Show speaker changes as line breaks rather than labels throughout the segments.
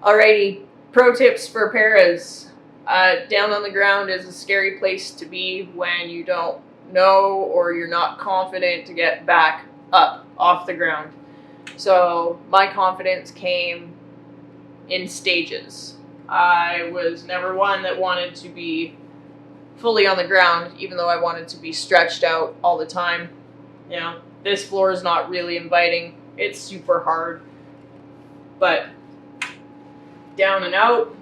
Alrighty, pro tips for paras. Down on the ground is a scary place to be when you don't know or you're not confident to get back up off the ground. So my confidence came in stages. I was never one that wanted to be fully on the ground, even though I wanted to be stretched out all the time. You know, this floor is not really inviting. It's super hard. But down and out,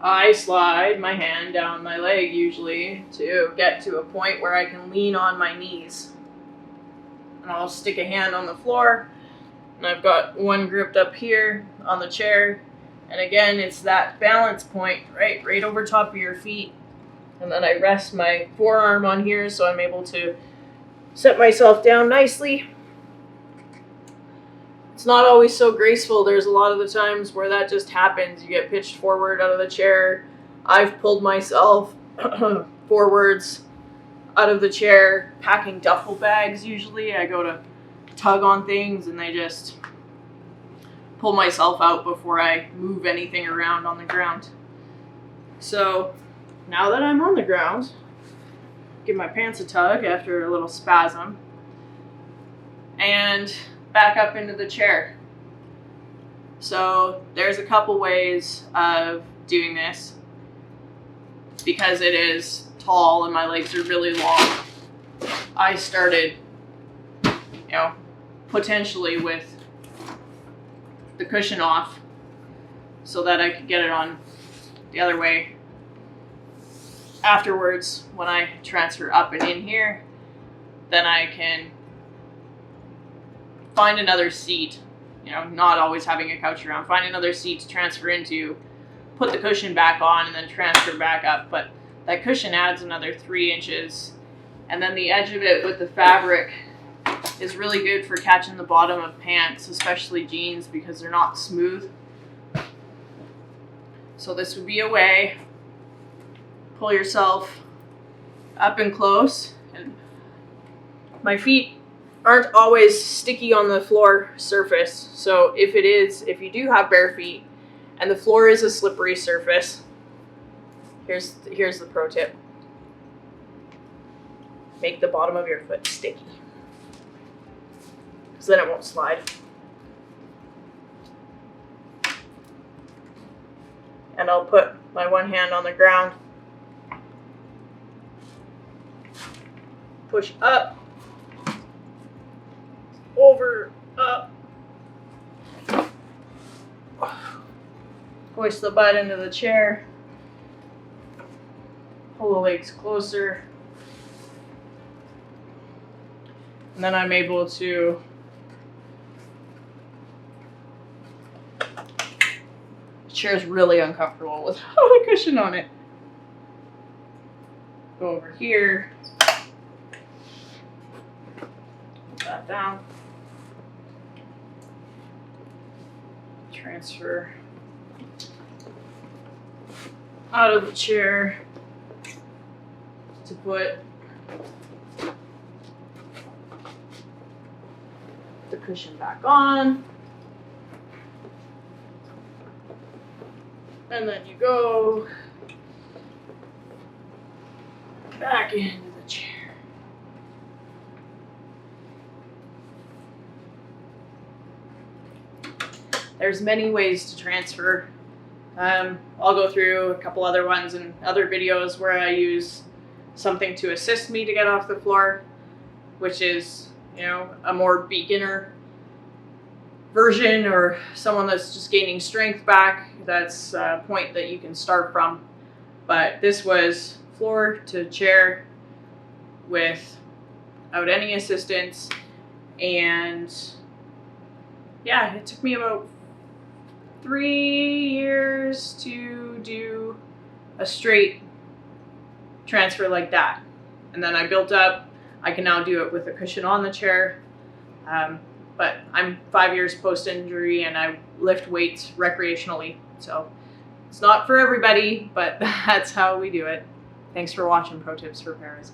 I slide my hand down my leg usually to get to a point where I can lean on my knees. And I'll stick a hand on the floor, and I've got one gripped up here on the chair. And again, it's that balance point, right over top of your feet. And then I rest my forearm on here so I'm able to set myself down nicely. It's not always so graceful. There's a lot of the times where that just happens. You get pitched forward out of the chair. I've pulled myself forwards out of the chair, packing duffel bags usually. I go to tug on things and they just pull myself out before I move anything around on the ground. So now that I'm on the ground, give my pants a tug after a little spasm and back up into the chair. So there's a couple ways of doing this. Because it is tall and my legs are really long, I started, potentially with the cushion off so that I could get it on the other way. Afterwards, when I transfer up and in here, then I can find another seat, not always having a couch around, find another seat to transfer into, put the cushion back on, and then transfer back up. But that cushion adds another 3 inches. And then the edge of it with the fabric is really good for catching the bottom of pants, especially jeans, because they're not smooth. So this would be a way. Pull yourself up and close. And my feet aren't always sticky on the floor surface. So if you do have bare feet and the floor is a slippery surface, here's the pro tip. Make the bottom of your foot sticky, because then it won't slide. And I'll put my one hand on the ground, push up, over, up, hoist the butt into the chair, pull the legs closer, and then I'm able to the chair's really uncomfortable without a cushion on it. Go over here, put that down. Transfer out of the chair to put the cushion back on. And then you go back into the chair. There's many ways to transfer. I'll go through a couple other ones in other videos where I use something to assist me to get off the floor, which is, a more beginner version, or someone that's just gaining strength back. That's a point that you can start from. But this was floor to chair without any assistance. And yeah, it took me about 3 years to do a straight transfer like that. And then I built up. I can now do it with a cushion on the chair. But I'm 5 years post-injury and I lift weights recreationally. So it's not for everybody, but that's how we do it. Thanks for watching Pro Tips for Paras.